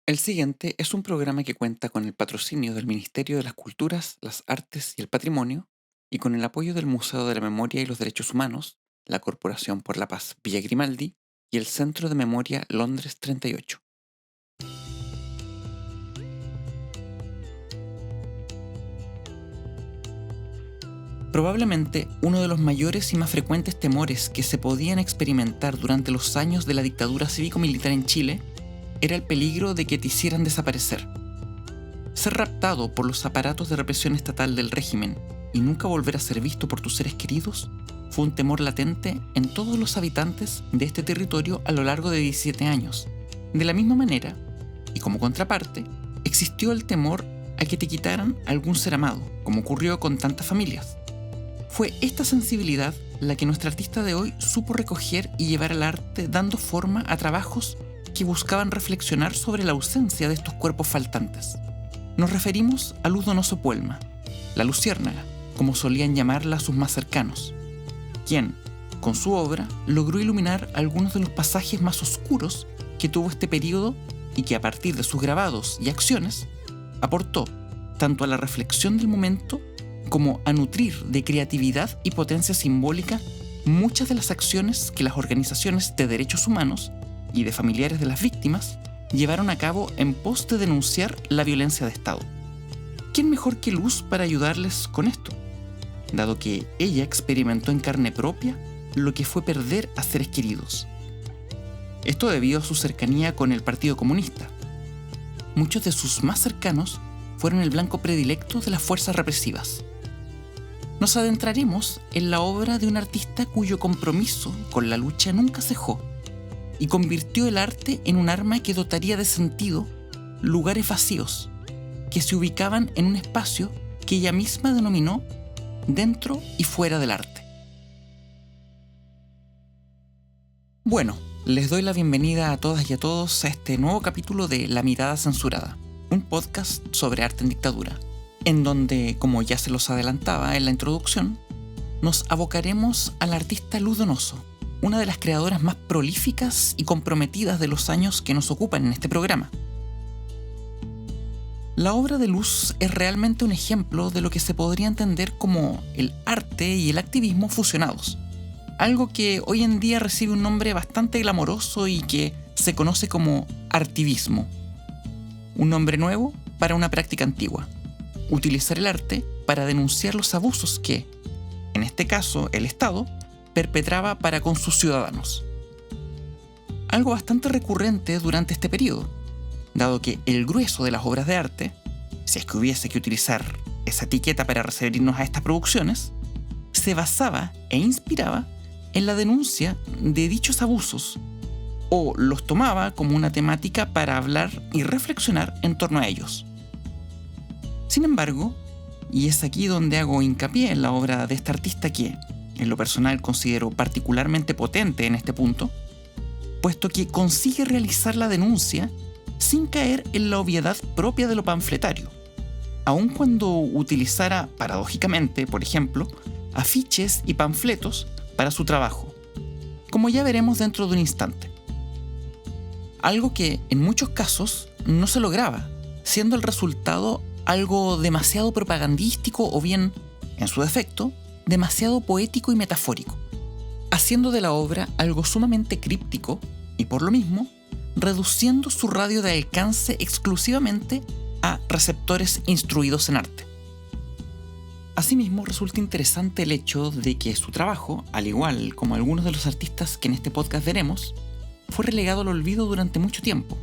El siguiente es un programa que cuenta con el patrocinio del Ministerio de las Culturas, las Artes y el Patrimonio y con el apoyo del Museo de la Memoria y los Derechos Humanos, la Corporación por la Paz Villa Grimaldi y el Centro de Memoria Londres 38. Probablemente uno de los mayores y más frecuentes temores que se podían experimentar durante los años de la dictadura cívico-militar en Chile era el peligro de que te hicieran desaparecer. Ser raptado por los aparatos de represión estatal del régimen y nunca volver a ser visto por tus seres queridos fue un temor latente en todos los habitantes de este territorio a lo largo de 17 años. De la misma manera, y como contraparte, existió el temor a que te quitaran algún ser amado, como ocurrió con tantas familias. Fue esta sensibilidad la que nuestra artista de hoy supo recoger y llevar al arte, dando forma a trabajos que buscaban reflexionar sobre la ausencia de estos cuerpos faltantes. Nos referimos a Luz Donoso Puelma, la Luciérnaga, como solían llamarla sus más cercanos, quien, con su obra, logró iluminar algunos de los pasajes más oscuros que tuvo este periodo y que a partir de sus grabados y acciones aportó tanto a la reflexión del momento como a nutrir de creatividad y potencia simbólica muchas de las acciones que las organizaciones de derechos humanos y de familiares de las víctimas llevaron a cabo en pos de denunciar la violencia de Estado. ¿Quién mejor que Luz para ayudarles con esto? Dado que ella experimentó en carne propia lo que fue perder a seres queridos. Esto debido a su cercanía con el Partido Comunista. Muchos de sus más cercanos fueron el blanco predilecto de las fuerzas represivas. Nos adentraremos en la obra de un artista cuyo compromiso con la lucha nunca cejó y convirtió el arte en un arma que dotaría de sentido lugares vacíos que se ubicaban en un espacio que ella misma denominó dentro y fuera del arte. Bueno, les doy la bienvenida a todas y a todos a este nuevo capítulo de La Mirada Censurada, un podcast sobre arte en dictadura, en donde, como ya se los adelantaba en la introducción, nos abocaremos a la artista Luz Donoso, una de las creadoras más prolíficas y comprometidas de los años que nos ocupan en este programa. La obra de Luz es realmente un ejemplo de lo que se podría entender como el arte y el activismo fusionados, algo que hoy en día recibe un nombre bastante glamoroso y que se conoce como artivismo. Un nombre nuevo para una práctica antigua: utilizar el arte para denunciar los abusos que, en este caso, el Estado perpetraba para con sus ciudadanos. Algo bastante recurrente durante este periodo, dado que el grueso de las obras de arte, si es que hubiese que utilizar esa etiqueta para referirnos a estas producciones, se basaba e inspiraba en la denuncia de dichos abusos, o los tomaba como una temática para hablar y reflexionar en torno a ellos. Sin embargo, y es aquí donde hago hincapié en la obra de esta artista que, en lo personal, considero particularmente potente en este punto, puesto que consigue realizar la denuncia sin caer en la obviedad propia de lo panfletario, aun cuando utilizara, paradójicamente, por ejemplo, afiches y panfletos para su trabajo, como ya veremos dentro de un instante. Algo que, en muchos casos, no se lograba, siendo el resultado algo demasiado propagandístico o bien, en su defecto, demasiado poético y metafórico, haciendo de la obra algo sumamente críptico y, por lo mismo, reduciendo su radio de alcance exclusivamente a receptores instruidos en arte. Asimismo, resulta interesante el hecho de que su trabajo, al igual como algunos de los artistas que en este podcast veremos, fue relegado al olvido durante mucho tiempo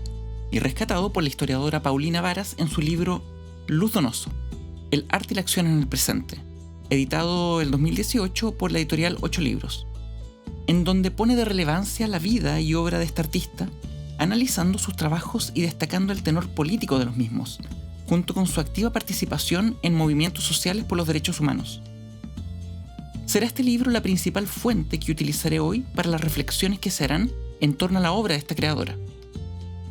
y rescatado por la historiadora Paulina Varas en su libro Luz Donoso, el arte y la acción en el presente, editado en 2018 por la editorial 8 Libros, en donde pone de relevancia la vida y obra de esta artista, analizando sus trabajos y destacando el tenor político de los mismos, junto con su activa participación en movimientos sociales por los derechos humanos. Será este libro la principal fuente que utilizaré hoy para las reflexiones que se harán en torno a la obra de esta creadora,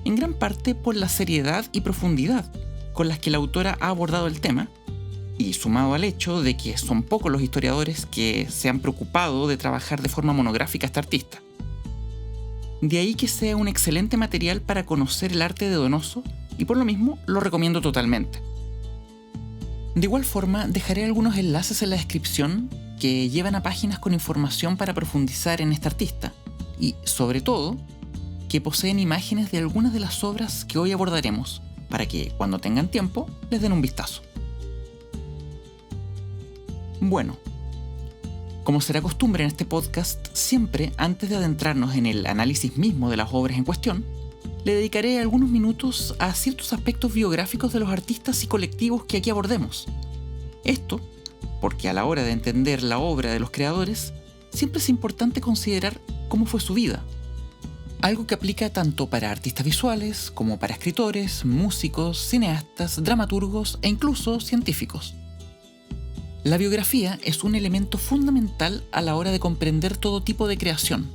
en gran parte por la seriedad y profundidad con las que la autora ha abordado el tema, y sumado al hecho de que son pocos los historiadores que se han preocupado de trabajar de forma monográfica a esta artista. De ahí que sea un excelente material para conocer el arte de Donoso y por lo mismo lo recomiendo totalmente. De igual forma, dejaré algunos enlaces en la descripción que llevan a páginas con información para profundizar en este artista y, sobre todo, que poseen imágenes de algunas de las obras que hoy abordaremos para que, cuando tengan tiempo, les den un vistazo. Bueno, como será costumbre en este podcast, siempre antes de adentrarnos en el análisis mismo de las obras en cuestión, le dedicaré algunos minutos a ciertos aspectos biográficos de los artistas y colectivos que aquí abordemos. Esto, porque a la hora de entender la obra de los creadores, siempre es importante considerar cómo fue su vida. Algo que aplica tanto para artistas visuales como para escritores, músicos, cineastas, dramaturgos e incluso científicos. La biografía es un elemento fundamental a la hora de comprender todo tipo de creación,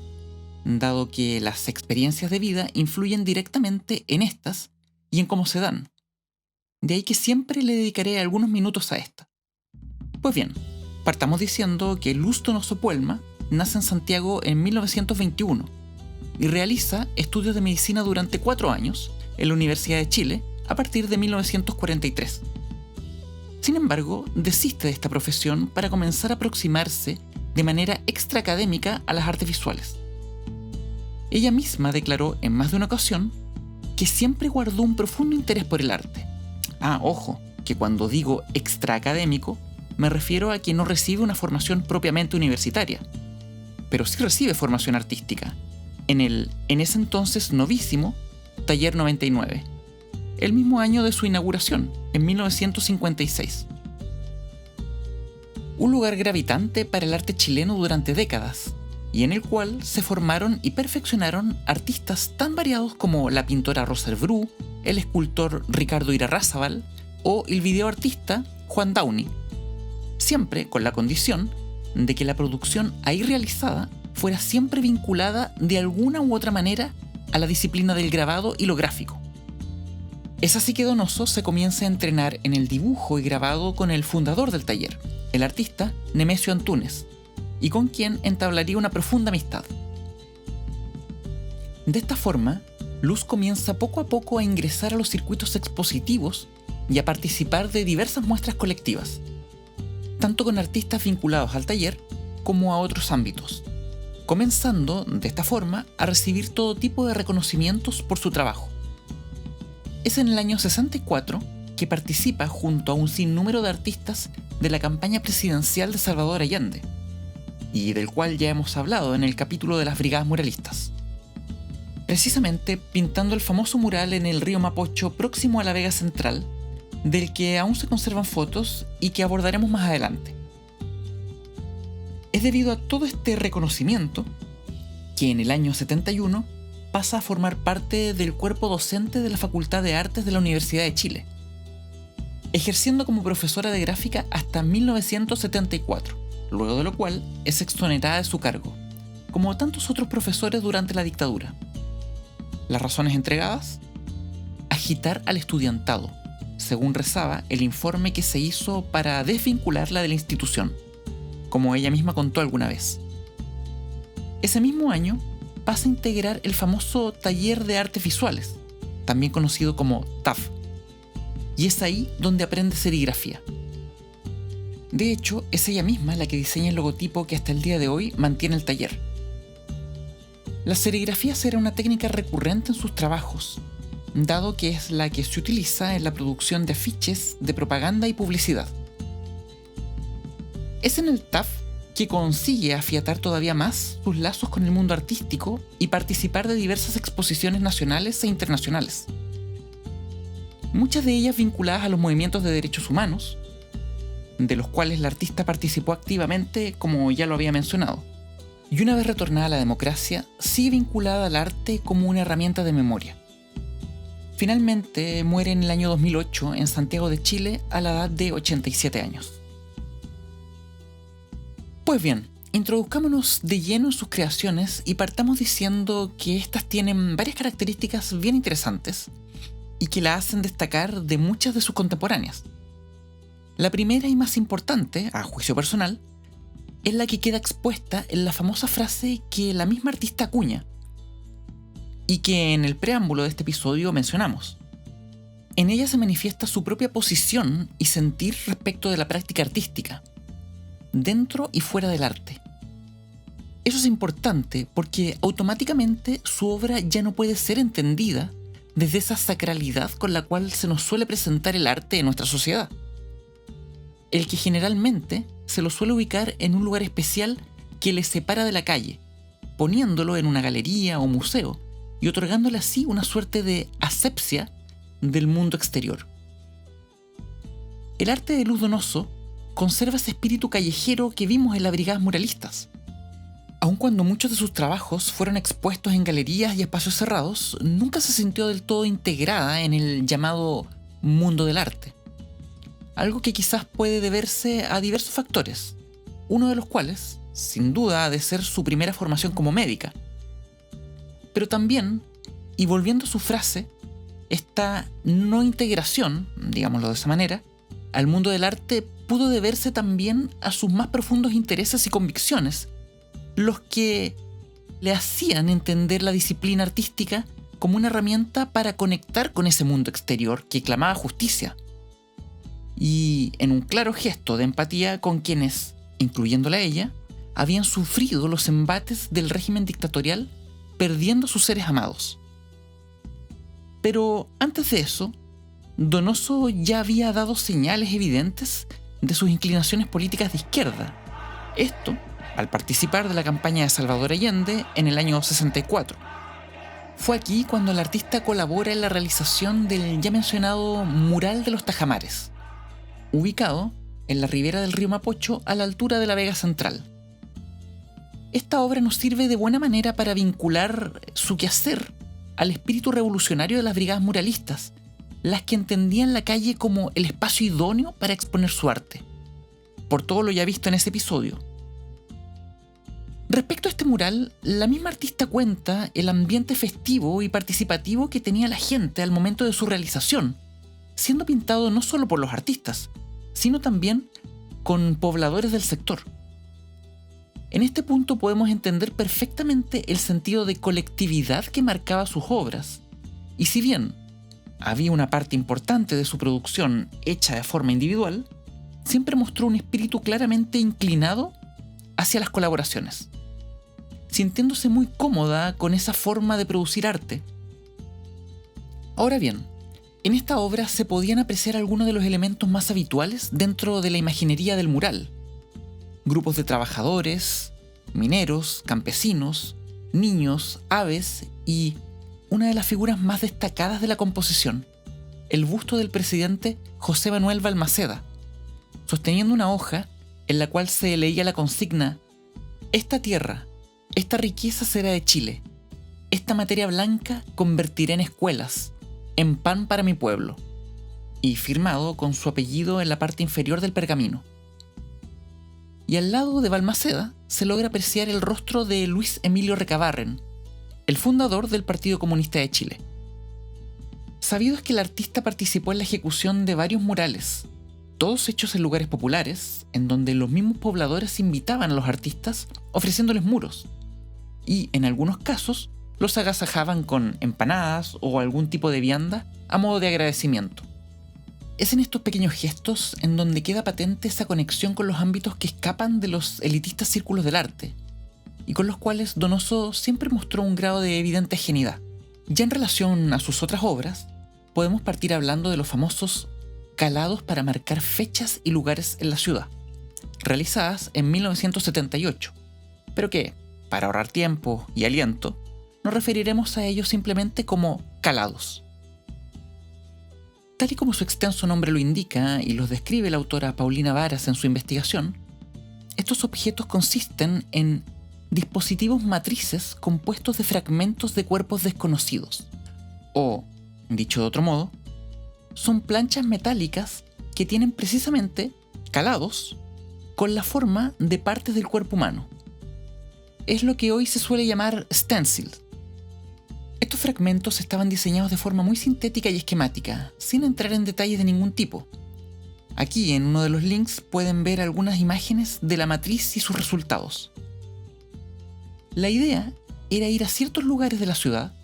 dado que las experiencias de vida influyen directamente en estas y en cómo se dan. De ahí que siempre le dedicaré algunos minutos a esta. Pues bien, partamos diciendo que Luz Donoso Puelma nace en Santiago en 1921 y realiza estudios de medicina durante 4 años en la Universidad de Chile a partir de 1943. Sin embargo, desiste de esta profesión para comenzar a aproximarse de manera extraacadémica a las artes visuales. Ella misma declaró en más de una ocasión que siempre guardó un profundo interés por el arte. Ojo, que cuando digo extraacadémico, me refiero a que no recibe una formación propiamente universitaria, pero sí recibe formación artística, en ese entonces novísimo Taller 99, el mismo año de su inauguración, en 1956. Un lugar gravitante para el arte chileno durante décadas, y en el cual se formaron y perfeccionaron artistas tan variados como la pintora Rosa Bru, el escultor Ricardo Irarrázaval o el videoartista Juan Downey, siempre con la condición de que la producción ahí realizada fuera siempre vinculada de alguna u otra manera a la disciplina del grabado y lo gráfico. Es así que Donoso se comienza a entrenar en el dibujo y grabado con el fundador del taller, el artista Nemesio Antúnez, y con quien entablaría una profunda amistad. De esta forma, Luz comienza poco a poco a ingresar a los circuitos expositivos y a participar de diversas muestras colectivas, tanto con artistas vinculados al taller como a otros ámbitos, comenzando de esta forma a recibir todo tipo de reconocimientos por su trabajo. Es en el año 64 que participa junto a un sinnúmero de artistas de la campaña presidencial de Salvador Allende, y del cual ya hemos hablado en el capítulo de las brigadas muralistas. Precisamente pintando el famoso mural en el río Mapocho próximo a la Vega Central, del que aún se conservan fotos y que abordaremos más adelante. Es debido a todo este reconocimiento que en el año 71 pasa a formar parte del cuerpo docente de la Facultad de Artes de la Universidad de Chile, ejerciendo como profesora de gráfica hasta 1974. Luego de lo cual es exonerada de su cargo, como tantos otros profesores durante la dictadura. Las razones entregadas: agitar al estudiantado, según rezaba el informe que se hizo para desvincularla de la institución, como ella misma contó alguna vez. Ese mismo año pasa a integrar el famoso Taller de Artes Visuales, también conocido como TAF, y es ahí donde aprende serigrafía. De hecho, es ella misma la que diseña el logotipo que hasta el día de hoy mantiene el taller. La serigrafía será una técnica recurrente en sus trabajos, dado que es la que se utiliza en la producción de afiches de propaganda y publicidad. Es en el TAF que consigue afiatar todavía más sus lazos con el mundo artístico y participar de diversas exposiciones nacionales e internacionales, muchas de ellas vinculadas a los movimientos de derechos humanos, de los cuales la artista participó activamente, como ya lo había mencionado, y una vez retornada a la democracia, sigue vinculada al arte como una herramienta de memoria. Finalmente muere en el año 2008 en Santiago de Chile a la edad de 87 años. Pues bien, introduzcámonos de lleno en sus creaciones y partamos diciendo que estas tienen varias características bien interesantes y que la hacen destacar de muchas de sus contemporáneas. La primera y más importante, a juicio personal, es la que queda expuesta en la famosa frase que la misma artista acuña y que en el preámbulo de este episodio mencionamos. En ella se manifiesta su propia posición y sentir respecto de la práctica artística, dentro y fuera del arte. Eso es importante porque automáticamente su obra ya no puede ser entendida desde esa sacralidad con la cual se nos suele presentar el arte en nuestra sociedad. El que generalmente se lo suele ubicar en un lugar especial que le separa de la calle, poniéndolo en una galería o museo y otorgándole así una suerte de asepsia del mundo exterior. El arte de Luz Donoso conserva ese espíritu callejero que vimos en las brigadas muralistas. Aun cuando muchos de sus trabajos fueron expuestos en galerías y espacios cerrados, nunca se sintió del todo integrada en el llamado mundo del arte. Algo que quizás puede deberse a diversos factores, uno de los cuales, sin duda, ha de ser su primera formación como médica. Pero también, y volviendo a su frase, esta no integración, digámoslo de esa manera, al mundo del arte pudo deberse también a sus más profundos intereses y convicciones, los que le hacían entender la disciplina artística como una herramienta para conectar con ese mundo exterior que clamaba justicia. Y en un claro gesto de empatía con quienes, incluyéndola a ella, habían sufrido los embates del régimen dictatorial perdiendo sus seres amados. Pero antes de eso, Donoso ya había dado señales evidentes de sus inclinaciones políticas de izquierda. Esto al participar de la campaña de Salvador Allende en el año 64. Fue aquí cuando el artista colabora en la realización del ya mencionado Mural de los Tajamares, ubicado en la ribera del río Mapocho a la altura de la Vega Central. Esta obra nos sirve de buena manera para vincular su quehacer al espíritu revolucionario de las brigadas muralistas, las que entendían la calle como el espacio idóneo para exponer su arte, por todo lo ya visto en ese episodio. Respecto a este mural, la misma artista cuenta el ambiente festivo y participativo que tenía la gente al momento de su realización, siendo pintado no solo por los artistas, sino también con pobladores del sector. En este punto podemos entender perfectamente el sentido de colectividad que marcaba sus obras, y si bien había una parte importante de su producción hecha de forma individual, siempre mostró un espíritu claramente inclinado hacia las colaboraciones, sintiéndose muy cómoda con esa forma de producir arte. Ahora bien, en esta obra se podían apreciar algunos de los elementos más habituales dentro de la imaginería del mural: grupos de trabajadores, mineros, campesinos, niños, aves y una de las figuras más destacadas de la composición, el busto del presidente José Manuel Balmaceda, sosteniendo una hoja en la cual se leía la consigna: esta tierra, esta riqueza será de Chile, esta materia blanca convertiré en escuelas, en pan para mi pueblo, y firmado con su apellido en la parte inferior del pergamino. Y al lado de Balmaceda se logra apreciar el rostro de Luis Emilio Recabarren, el fundador del Partido Comunista de Chile. Sabido es que el artista participó en la ejecución de varios murales, todos hechos en lugares populares, en donde los mismos pobladores invitaban a los artistas ofreciéndoles muros, y en algunos casos los agasajaban con empanadas o algún tipo de vianda a modo de agradecimiento. Es en estos pequeños gestos en donde queda patente esa conexión con los ámbitos que escapan de los elitistas círculos del arte, y con los cuales Donoso siempre mostró un grado de evidente ajenidad. Ya en relación a sus otras obras, podemos partir hablando de los famosos calados para marcar fechas y lugares en la ciudad, realizadas en 1978, pero que, para ahorrar tiempo y aliento, nos referiremos a ellos simplemente como calados. Tal y como su extenso nombre lo indica y los describe la autora Paulina Varas en su investigación, estos objetos consisten en dispositivos matrices compuestos de fragmentos de cuerpos desconocidos, o, dicho de otro modo, son planchas metálicas que tienen precisamente calados con la forma de partes del cuerpo humano. Es lo que hoy se suele llamar stencil. Estos fragmentos estaban diseñados de forma muy sintética y esquemática, sin entrar en detalles de ningún tipo. Aquí en uno de los links pueden ver algunas imágenes de la matriz y sus resultados. La idea era ir a ciertos lugares de la ciudad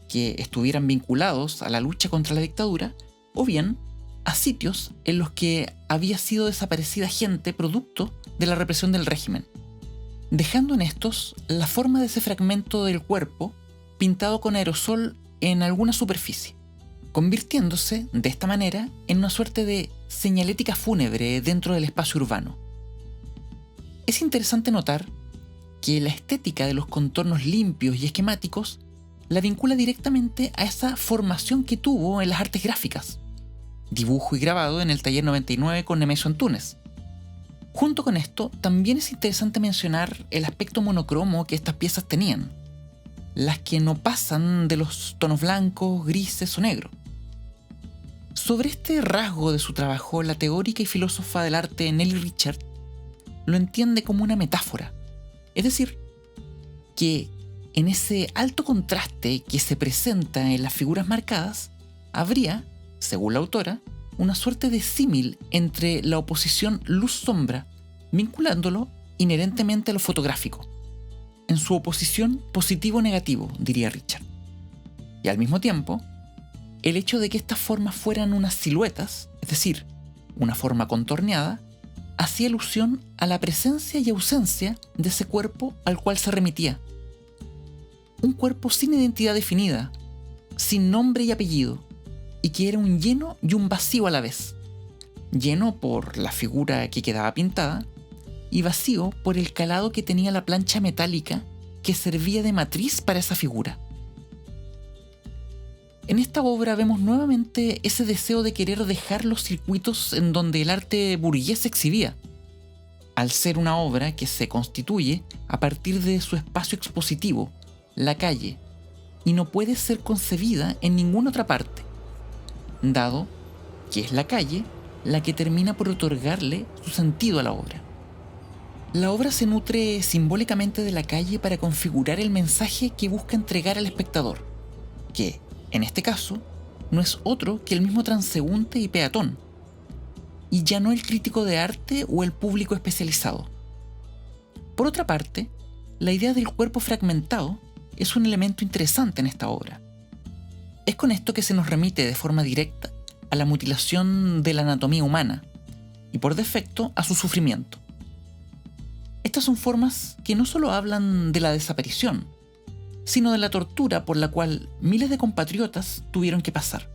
que estuvieran vinculados a la lucha contra la dictadura o bien a sitios en los que había sido desaparecida gente producto de la represión del régimen, dejando en estos la forma de ese fragmento del cuerpo pintado con aerosol en alguna superficie, convirtiéndose de esta manera en una suerte de señalética fúnebre dentro del espacio urbano. Es interesante notar que la estética de los contornos limpios y esquemáticos la vincula directamente a esa formación que tuvo en las artes gráficas, dibujo y grabado en el Taller 99 con Nemesio Antunes. Junto con esto, también es interesante mencionar el aspecto monocromo que estas piezas tenían, las que no pasan de los tonos blancos, grises o negros. Sobre este rasgo de su trabajo, la teórica y filósofa del arte Nelly Richard lo entiende como una metáfora, es decir, que en ese alto contraste que se presenta en las figuras marcadas, habría, según la autora, una suerte de símil entre la oposición luz-sombra, vinculándolo inherentemente a lo fotográfico, en su oposición positivo-negativo, diría Richard. Y al mismo tiempo, el hecho de que estas formas fueran unas siluetas, es decir, una forma contorneada, hacía alusión a la presencia y ausencia de ese cuerpo al cual se remitía. Un cuerpo sin identidad definida, sin nombre y apellido, y que era un lleno y un vacío a la vez. Lleno por la figura que quedaba pintada y vacío por el calado que tenía la plancha metálica que servía de matriz para esa figura. En esta obra vemos nuevamente ese deseo de querer dejar los circuitos en donde el arte burgués se exhibía, al ser una obra que se constituye a partir de su espacio expositivo, la calle, y no puede ser concebida en ninguna otra parte, dado que es la calle la que termina por otorgarle su sentido a la obra. La obra se nutre simbólicamente de la calle para configurar el mensaje que busca entregar al espectador, que, en este caso, no es otro que el mismo transeúnte y peatón, y ya no el crítico de arte o el público especializado. Por otra parte, la idea del cuerpo fragmentado es un elemento interesante en esta obra. Es con esto que se nos remite de forma directa a la mutilación de la anatomía humana y por defecto a su sufrimiento. Estas son formas que no solo hablan de la desaparición, sino de la tortura por la cual miles de compatriotas tuvieron que pasar.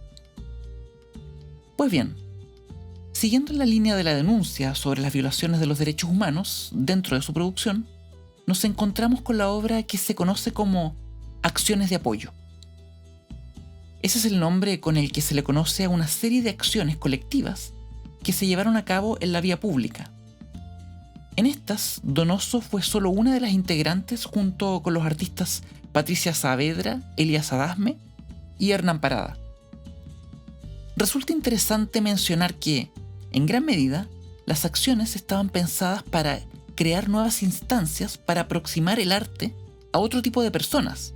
Pues bien, siguiendo en la línea de la denuncia sobre las violaciones de los derechos humanos dentro de su producción, nos encontramos con la obra que se conoce como Acciones de Apoyo. Ese es el nombre con el que se le conoce a una serie de acciones colectivas que se llevaron a cabo en la vía pública. En estas, Donoso fue solo una de las integrantes junto con los artistas Patricia Saavedra, Elías Adasme y Hernán Parada. Resulta interesante mencionar que, en gran medida, las acciones estaban pensadas para crear nuevas instancias para aproximar el arte a otro tipo de personas.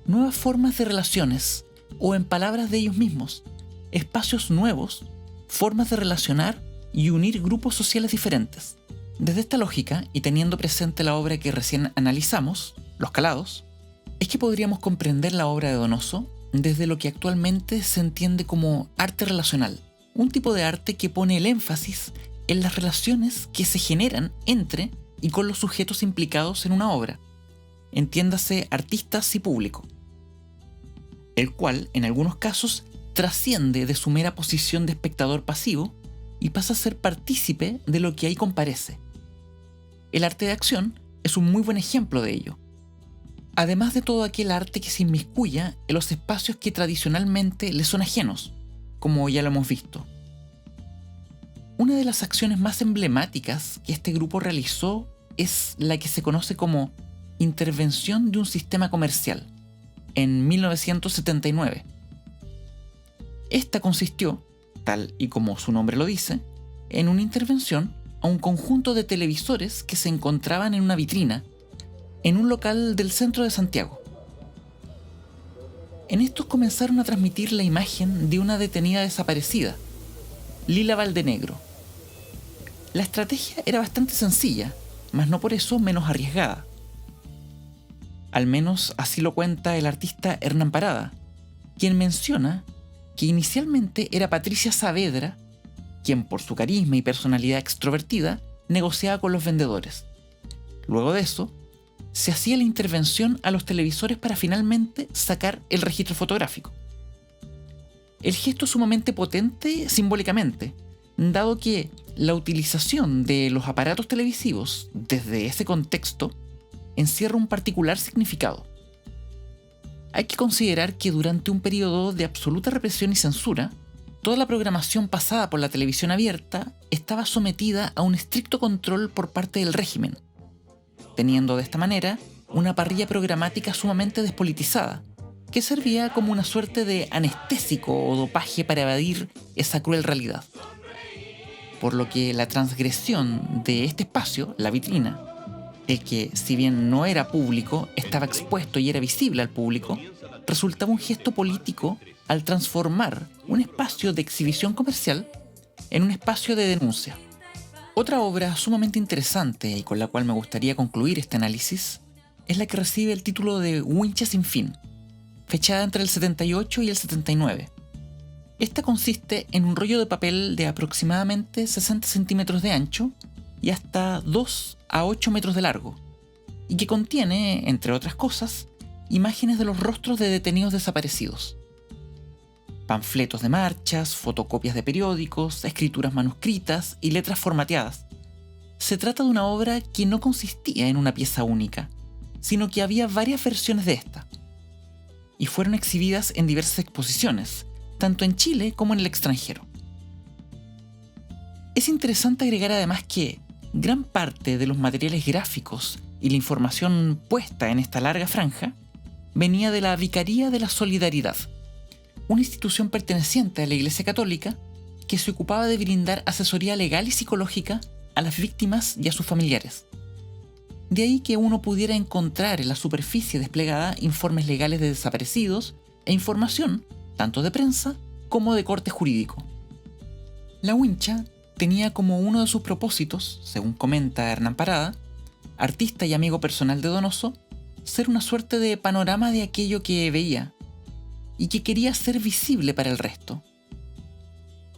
Nuevas formas de relaciones, o en palabras de ellos mismos, espacios nuevos, formas de relacionar y unir grupos sociales diferentes. Desde esta lógica, y teniendo presente la obra que recién analizamos, Los Calados, es que podríamos comprender la obra de Donoso desde lo que actualmente se entiende como arte relacional, un tipo de arte que pone el énfasis en las relaciones que se generan entre y con los sujetos implicados en una obra, entiéndase artistas y público, el cual, en algunos casos, trasciende de su mera posición de espectador pasivo y pasa a ser partícipe de lo que ahí comparece. El arte de acción es un muy buen ejemplo de ello. Además de todo aquel arte que se inmiscuya en los espacios que tradicionalmente le son ajenos, como ya lo hemos visto. Una de las acciones más emblemáticas que este grupo realizó es la que se conoce como intervención de un sistema comercial, en 1979. Esta consistió, tal y como su nombre lo dice, en una intervención a un conjunto de televisores que se encontraban en una vitrina en un local del centro de Santiago. En estos comenzaron a transmitir la imagen de una detenida desaparecida, Lila Valdenegro. La estrategia era bastante sencilla, mas no por eso menos arriesgada. Al menos así lo cuenta el artista Hernán Parada, quien menciona que inicialmente era Patricia Saavedra, quien por su carisma y personalidad extrovertida negociaba con los vendedores. Luego de eso, se hacía la intervención a los televisores para finalmente sacar el registro fotográfico. El gesto es sumamente potente simbólicamente, dado que la utilización de los aparatos televisivos desde ese contexto encierra un particular significado. Hay que considerar que durante un periodo de absoluta represión y censura, toda la programación pasada por la televisión abierta estaba sometida a un estricto control por parte del régimen, teniendo de esta manera una parrilla programática sumamente despolitizada, que servía como una suerte de anestésico o dopaje para evadir esa cruel realidad. Por lo que la transgresión de este espacio, la vitrina, el que, si bien no era público, estaba expuesto y era visible al público, resultaba un gesto político al transformar un espacio de exhibición comercial en un espacio de denuncia. Otra obra sumamente interesante y con la cual me gustaría concluir este análisis es la que recibe el título de Wincha sin fin, fechada entre el 78 y el 79. Esta consiste en un rollo de papel de aproximadamente 60 centímetros de ancho y hasta 2 a 8 metros de largo, y que contiene, entre otras cosas, imágenes de los rostros de detenidos desaparecidos. Panfletos de marchas, fotocopias de periódicos, escrituras manuscritas y letras formateadas. Se trata de una obra que no consistía en una pieza única, sino que había varias versiones de esta, y fueron exhibidas en diversas exposiciones, tanto en Chile como en el extranjero. Es interesante agregar además que gran parte de los materiales gráficos y la información puesta en esta larga franja venía de la Vicaría de la Solidaridad, una institución perteneciente a la Iglesia Católica que se ocupaba de brindar asesoría legal y psicológica a las víctimas y a sus familiares. De ahí que uno pudiera encontrar en la superficie desplegada informes legales de desaparecidos e información tanto de prensa como de corte jurídico. La Wincha tenía como uno de sus propósitos, según comenta Hernán Parada, artista y amigo personal de Donoso, ser una suerte de panorama de aquello que veía y que quería ser visible para el resto.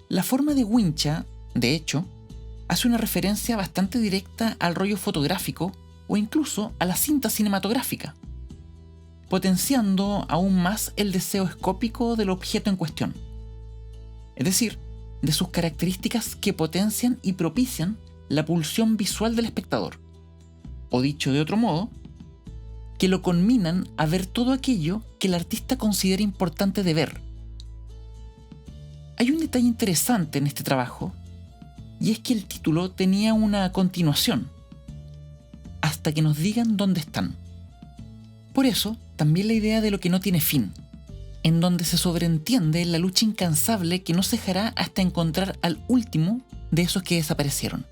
La forma de Wincha, de hecho, hace una referencia bastante directa al rollo fotográfico o incluso a la cinta cinematográfica, potenciando aún más el deseo escópico del objeto en cuestión, es decir, de sus características que potencian y propician la pulsión visual del espectador, o dicho de otro modo, que lo conminan a ver todo aquello que el artista considera importante de ver. Hay un detalle interesante en este trabajo, y es que el título tenía una continuación, hasta que nos digan dónde están. Por eso, también la idea de lo que no tiene fin, en donde se sobreentiende la lucha incansable que no cejará hasta encontrar al último de esos que desaparecieron,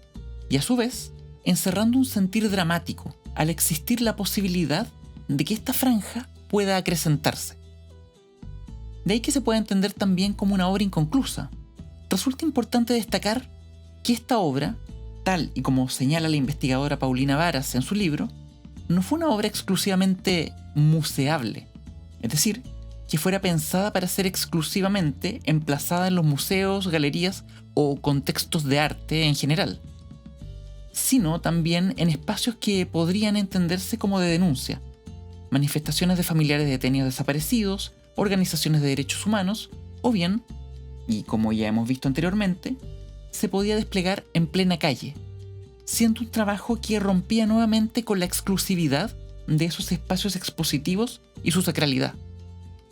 y a su vez, encerrando un sentir dramático al existir la posibilidad de que esta franja pueda acrecentarse. De ahí que se puede entender también como una obra inconclusa. Resulta importante destacar que esta obra, tal y como señala la investigadora Paulina Varas en su libro, no fue una obra exclusivamente museable, es decir, que fuera pensada para ser exclusivamente emplazada en los museos, galerías o contextos de arte en general, sino también en espacios que podrían entenderse como de denuncia, manifestaciones de familiares de detenidos desaparecidos, organizaciones de derechos humanos, o bien, y como ya hemos visto anteriormente, se podía desplegar en plena calle, siendo un trabajo que rompía nuevamente con la exclusividad de esos espacios expositivos y su sacralidad,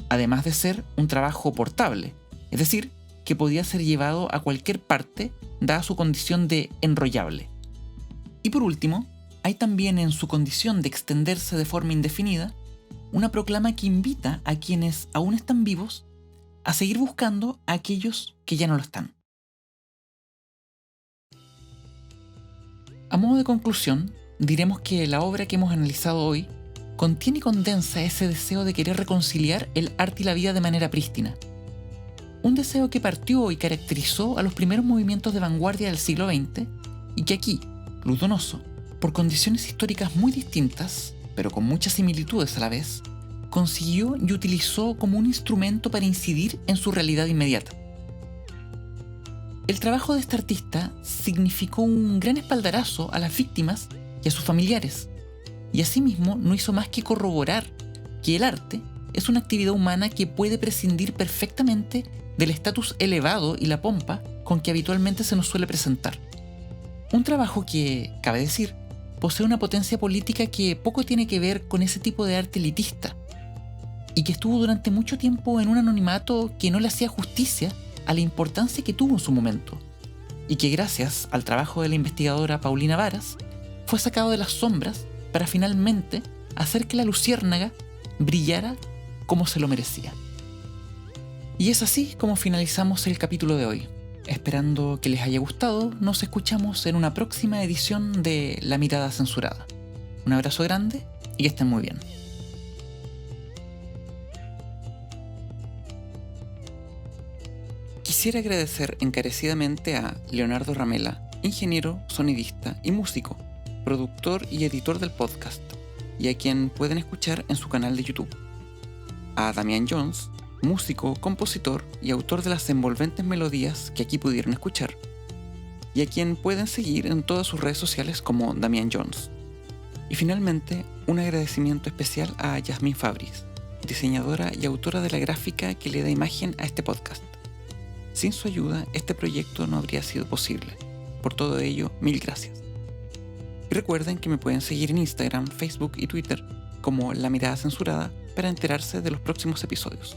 además de ser un trabajo portable, es decir, que podía ser llevado a cualquier parte dada su condición de enrollable. Y por último, hay también en su condición de extenderse de forma indefinida, una proclama que invita a quienes aún están vivos a seguir buscando a aquellos que ya no lo están. A modo de conclusión, diremos que la obra que hemos analizado hoy contiene y condensa ese deseo de querer reconciliar el arte y la vida de manera prístina. Un deseo que partió y caracterizó a los primeros movimientos de vanguardia del siglo XX y que aquí, Luz Donoso, por condiciones históricas muy distintas, pero con muchas similitudes a la vez, consiguió y utilizó como un instrumento para incidir en su realidad inmediata. El trabajo de este artista significó un gran espaldarazo a las víctimas y a sus familiares, y asimismo no hizo más que corroborar que el arte es una actividad humana que puede prescindir perfectamente del estatus elevado y la pompa con que habitualmente se nos suele presentar. Un trabajo que, cabe decir, posee una potencia política que poco tiene que ver con ese tipo de arte elitista, y que estuvo durante mucho tiempo en un anonimato que no le hacía justicia a la importancia que tuvo en su momento, y que gracias al trabajo de la investigadora Paulina Varas fue sacado de las sombras para finalmente hacer que la luciérnaga brillara como se lo merecía. Y es así como finalizamos el capítulo de hoy. Esperando que les haya gustado, nos escuchamos en una próxima edición de La Mirada Censurada. Un abrazo grande y que estén muy bien. Quisiera agradecer encarecidamente a Leonardo Ramela, ingeniero, sonidista y músico, productor y editor del podcast, y a quien pueden escuchar en su canal de YouTube. A Damián Jones, músico, compositor y autor de las envolventes melodías que aquí pudieron escuchar, y a quien pueden seguir en todas sus redes sociales como Damián Jones. Y finalmente, un agradecimiento especial a Yasmín Fabris, diseñadora y autora de la gráfica que le da imagen a este podcast. Sin su ayuda, este proyecto no habría sido posible. Por todo ello, mil gracias. Y recuerden que me pueden seguir en Instagram, Facebook y Twitter como La Mirada Censurada para enterarse de los próximos episodios.